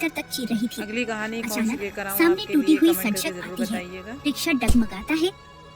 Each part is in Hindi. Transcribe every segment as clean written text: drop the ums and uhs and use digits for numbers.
भीतर तक चीर रही थी। अगली कहानी कौन सी अचानक लेकर आऊं सामने आपके टूटी लिए हुई कमेंट सड़क करके जरूर आती है। बताइएगा। रिक्शा डगमगाता है,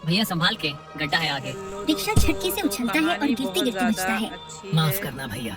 भैया संभाल के, गड्ढा है आगे। हेलो रिक्शा दोस्तों, झटके से उछलता है और कहानी गिरते बहुत गिरते बचता ज़्यादा है। अच्छी माफ है। करना भैया,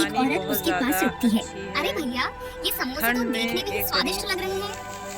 एक औरत उसके पास रुकती है। अरे भैया, ये समोसे तो देखने में ही स्वादिष्ट लग रहे हैं।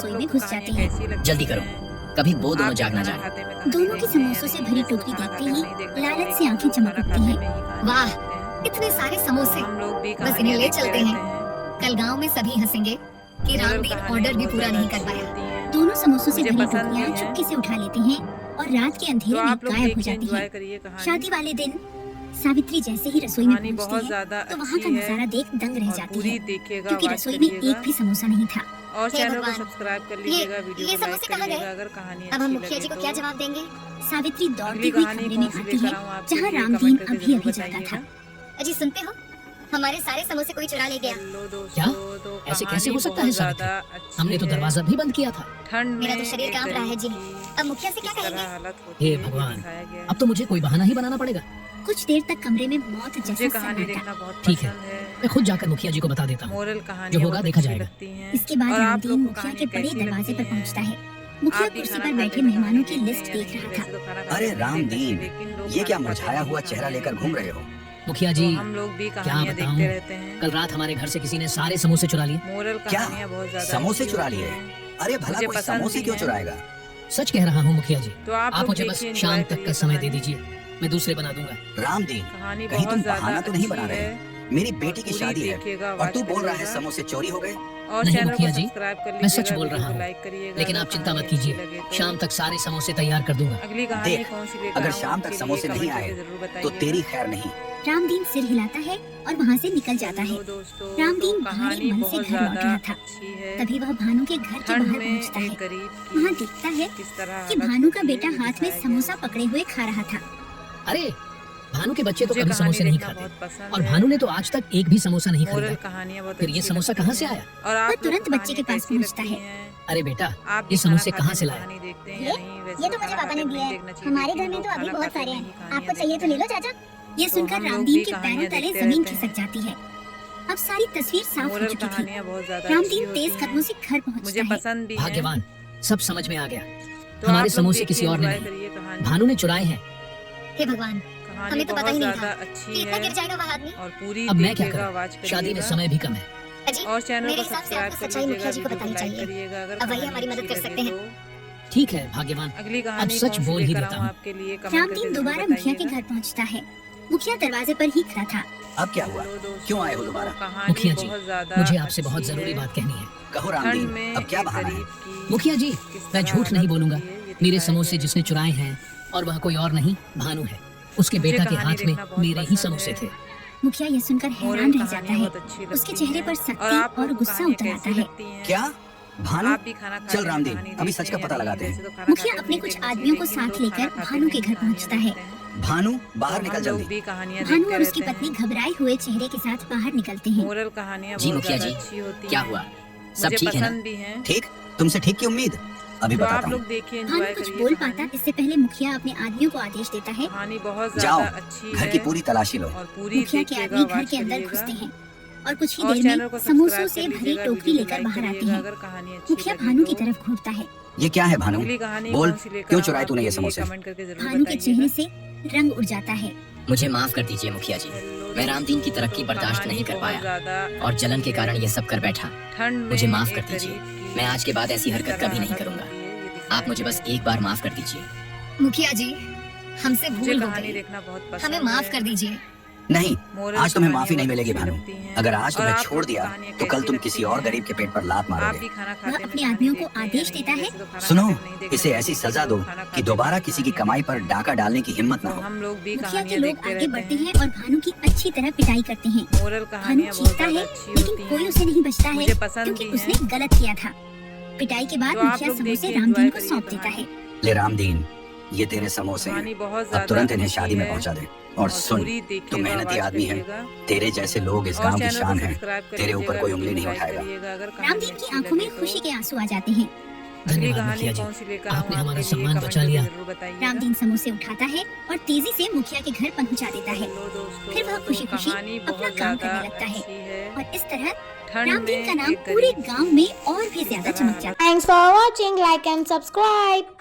रसोई में घुस जाते हैं। जल्दी करो, कभी वो दोनों जाग ना जाए। दोनों की समोसों से भरी टोकरी देखते ही लालच से आंखें चमक उठती हैं। वाह, इतने सारे समोसे, बस इन्हें ले चलते हैं। कल गांव में सभी हंसेंगे कि रामदीन ऑर्डर भी पूरा नहीं कर पाया। दोनों समोसों से भरी टोकरियां चुपके से उठा लेते हैं और रात के अंधेरे में गायब हो जाती हैं। शादी वाले दिन सावित्री जैसे ही रसोई में पहुंचती है तो वहाँ का नजारा देख दंग रह जाती है, क्योंकि रसोई में एक भी समोसा नहीं था। और हे चैनल को भगवान, सब्सक्राइब कर लीजिएगा, ये वीडियो को लाइक समोसे कहाँ करिएगा गए? अगर कहानी अब हम अच्छी मुखिया जी लगे को क्या तो। जवाब देंगे? सावित्री दौड़ती अगली हुई कहानी कमरे में कौन सी आती है लेकर आऊं आपके जहाँ लिए रामदीन कमेंट करके अभी जरूर जागा था। बताइएगा। अजी सुनते हो, हमारे सारे समोसे कोई चुरा ले गया। हेलो दोस्तों, क्या? तो ऐसे कहानी कैसे हो सकता है बहुत सावित्री? ज़्यादा अच्छी हमने तो है। दरवाजा भी बंद किया था। ठंड मेरा में तो शरीर एक कांप रहा है जी। गरीब की अब मुखिया से क्या किस तरह कहेंगे? हालत होती हे है, भगवान, दिखाया गया है। अब तो मुझे कोई बहाना ही बनाना पड़ेगा। कुछ देर तक कमरे में मौत मुझे जैसा कहानी सन्नाटा। देखना बहुत ठीक है। पसंद है। मैं खुद जाकर मुखिया जी को बता देता हूँ। मोरल कहानी जो होगा देखा जाएगा। इसके बाद रामदीन मुखिया के बड़े दरवाजे पर पहुंचता है। मुखिया कुर्सी पर बैठे मेहमानों की लिस्ट देख रहा था। अरे रामदीन, ये क्या मुरझाया हुआ चेहरा लेकर घूम रहे हो? मुखिया जी, हम लोग भी क्या कहानियां बताऊं? देखते रहते हैं। कल रात हमारे घर से किसी ने सारे समोसे चुरा लिए। मोरल क्या? कहानियां बहुत ज्यादा समोसे अच्छी चुरा होती लिए? हैं। अरे भला मुझे कोई पसंद समोसे भी क्यों है। चुराएगा? सच कह रहा हूँ मुखिया जी। तो आप आप लोग मुझे बस देखिए, शाम enjoy तक का करिए समय दे कहानी। दीजिए, मैं दूसरे बना दूंगा। रामदीन, कहानी कहीं बहुत तुम ज्यादा बहाना तो नहीं अच्छी बना रहे? है। मेरी बेटी की पूरी शादी है देखिएगा, और watch तू बोल रहा है करिएगा। समोसे चोरी हो गए? और नहीं चैनल मुखिया को जी, सब्सक्राइब कर मैं सच लीजिएगा, बोल वीडियो रहा को हूँ। लाइक करिएगा। लेकिन अगर आप चिंता मत कहानी अच्छी कीजिए, लगे तो। शाम तक सारे समोसे तैयार कर दूंगा। अगली कहानी देख, कौन सी लेकर अगर आऊं शाम आपके तक लिए समोसे नहीं कमेंट आए करके जरूर तो बताइएगा। तेरी खैर नहीं। रामदीन सिर हिलाता है और वहाँ से निकल जाता है। हेलो दोस्तों, रामदीन तो भारी कहानी मन से बहुत घर लौट ज्यादा रहा था। अच्छी है। तभी वह भानु के घर के ठंड बाहर में पहुंचता है। एक गरीब वहाँ की देखता है किस तरह कि हालत भानु का होती है, बेटा ये हाथ में दिखाया समोसा गया है। पकड़े हुए खा रहा था। अरे भानु के बच्चे तो मुझे कभी कहानी समोसे नहीं देखना खाते बहुत पसंद और है। भानु ने तो आज तक एक भी समोसा नहीं मोरल खरीदा। कहानियां बहुत फिर ये अच्छी समोसा लगती कहाँ से हैं। आया? और आप वह तुरंत लोग बच्चे के कहानियां पास कैसी पहुंचता लगती है। हैं? अरे बेटा, आप ये भी समोसे खाना कहाँ खाते से हैं, लाया? कहानी देखते हैं ये? या नहीं? वैसे ये तो खाना मुझे पापा खाते ने में दिया नहीं है। देखना चाहिए, हमारे लेकिन घर में लोग तो अभी खाना बहुत खाते सारे में हैं। ही कहानियां आपको चाहिए तो ले लो चाचा। ये तो सुनकर हम लोग रामदीन भी के पैरों कहानियां तले देखते जमीन रहते खिसक हैं। जाती है। अब सारी तस्वीर साफ हो मोरल चुकी थी। कहानियां बहुत ज्यादा अच्छी रामदीन होती तेज हैं। कदमों से घर मुझे पहुंचता है। पसंद भी है। भाग्यवान, सब समझ में आ गया। तो हमारे आप लोग समोसे देखिए, किसी और ने enjoy नहीं, करिए कहानी। भानु ने चुराए हैं। हे भगवान, कहानी हमें तो पता बहुत ही नहीं ज्यादा था अच्छी कि इतना गिर है जाएगा वह आदमी। और पूरी अब मैं क्या देखिएगा, करूं? watch शादी में करिएगा। समय भी कम है। अजी, और चैनल मेरे को हिसाब से सब्सक्राइब आपको कर सच्चाई लीजिएगा, मुखिया जी को वीडियो को बतानी लाइक चाहिए। करिएगा। अगर अब वही कहानी हमारी मदद अच्छी कर सकते लगे हैं। तो। ठीक है भाग्यवान, अगली कहानी सच कौन सी बोल ही लेकर देता आऊं हूं। आपके लिए कमेंट रामदीन करके दोबारा जरूर मुखिया के बताइएगा। घर पहुंचता है। मुखिया दरवाजे पर ही खड़ा था। अब क्या हुआ? हेलो दोस्तों, क्यों आए हो दोबारा? कहानी मुखिया जी, बहुत ज्यादा मुझे आपसे बहुत अच्छी जरूरी है। बात कहनी है। कहो ठंड रामदीन, में अब क्या एक बहाना है? गरीब की मुखिया जी, किस मैं तरह झूठ नहीं हालत बोलूंगा। होती है, ये मेरे दिखाया समोसे गया जिसने चुराए हैं और वह कोई और नहीं, भानु है। उसके मुझे बेटा के कहानी हाथ में देखना बहुत मेरे ही पसंद समोसे है। थे। मुखिया यह सुनकर मोरल हैरान रह जाता कहानियां है। बहुत अच्छी उसके लगती चेहरे हैं। पर और सख्ती आप और लोग को गुस्सा कहानियां उतर कैसी आता है। लगती हैं? क्या? भानु, आप भी खाना खाते चल हैं, रामदीन, कहानी अभी देखते सच का हैं पता या लगाते नहीं? हैं। वैसे तो खाना मुखिया खाते अपने में कुछ देखना आदमियों को चाहिए, साथ लेकिन लोग लेकर खाना खाते भानु में के ही घर कहानियां पहुंचता है। देखते हैं। भानु, बाहर तो निकल हम लोग जल्दी। भी कहानियां भानु देखते और उसकी रहते पत्नी हैं। घबराए हुए चेहरे के साथ बाहर निकलते हैं। मोरल कहानियां जी बहुत मुखिया ज्यादा जी, अच्छी होती क्या हैं। हुआ? सब मुझे ठीक है ना? पसंद भी हैं। ठीक? तुमसे ठीक की उम्मीद? अभी तो आप बताता लोग हूँ। देखिए, भानु एंजॉय कुछ करिए बोल कहानी। पाता इससे पहले मुखिया अपने आदमियों को आदेश देता है। कहानी बहुत जाओ, ज्यादा अच्छी घर है की पूरी तलाशी लो। और पूरी मुखिया के देखिएगा, आदमी घर watch के अंदर करिएगा। घुसते हैं और कुछ ही और देर चैनल को में समोसों सब्सक्राइब से कर भरी लीजिएगा, टोकरी वीडियो को लेकर लाइक बाहर आते करिएगा हैं। अगर कहानी अच्छी मुखिया लगे भानु तो। की तरफ घूरता है। ये क्या है भानु? अगली कहानी बोल, कौन सी लेकर क्यों आऊं चुराए तूने ये आपके लिए समोसे? कमेंट करके जरूर भानु के चेहरे बताइएगा। से रंग उड़ जाता है। मुझे माफ कर दीजिए मुखिया जी। हेलो मैं रामदीन की दोस्तों, तरक्की तो बर्दाश्त कहानी नहीं कर बहुत पाया ज्यादा और जलन के अच्छी कारण है। ये सब कर बैठा। ठंड में मुझे माफ एक कर दीजिए। गरीब की मैं आज के बाद ऐसी हरकत किस तरह कभी नहीं हालत करूंगा। होती है, ये दिखाया आप मुझे बस गया है। एक बार माफ कर दीजिए। मुखिया जी, हमसे मुझे भूल हो कहानी गई। देखना बहुत पसंद हमें माफ है। कर दीजिए। नहीं, मोरल आज तुम्हें कहानियां माफी नहीं बहुत मिलेगी अच्छी भानु। लगती हैं। अगर आज और तुम्हें आप छोड़ लोग दिया कहानियां तो कल कैसी तुम लगती किसी और हैं? गरीब के पेट पर लात आप मारोगे। भी खाना वह खाते में अपने कहानी आदमियों को देखते हैं आदेश या देता नहीं? है, वैसे तो खाना सुनो, खाते में नहीं देखना इसे ऐसी चाहिए, सजा लोग दो खाना कि खाते दोबारा में किसी की कहानियां कमाई पर देखते हैं। डाका डालने की हिम्मत तो ना हो। हम लोग भी मुखिया के कहानियां लोग देखते आगे बढ़ते रहते हैं हैं। और भानु की अच्छी तरह पिटाई करते हैं। मोरल भानु कहानियां बहुत चीखता ज्यादा है अच्छी लेकिन होती कोई हैं। उसे नहीं बचता है मुझे पसंद क्योंकि भी उसने हैं। गलत किया था। पिटाई के बाद तो आप मुखिया लोग समोसे देखिए, रामदीन enjoy को करिए सौंप देता कहानी। है। ले रामदीन, ये तेरे समोसे हैं। कहानी बहुत अब ज्यादा तुरंत इन्हें अच्छी शादी में है पहुंचा दे। और सुन, पूरी तू देखिएगा, मेहनती watch आदमी है। करिएगा। तेरे जैसे लोग इस और गांव की चैनल को शान है। सब्सक्राइब कर तेरे ऊपर लीजिएगा, कोई उंगली वीडियो नहीं को लाइक उठाएगा। करिएगा अगर कहानी रामदीन की अच्छी आंखों में लगे तो। खुशी के आंसू आ जाते हैं। अगली धन्यवाद कहानी मुखिया जी, कौन सी लेकर आपने आऊं हमारा आपके लिए सम्मान कमेंट बचा करके लिया। जरूर बताइएगा। रामदीन समोसे उठाता है और तेजी से मुखिया के घर पहुंचा देता है। हेलो दोस्तों, फिर वह तो खुशी-खुशी कहानी अपना बहुत काम ज्यादा करने लगता है। अच्छी है। और इस तरह ठंड रामदीन का में नाम एक पूरे गरीब गांव में और भी ज्यादा चमक जाता है। Thanks for watching. Like and subscribe.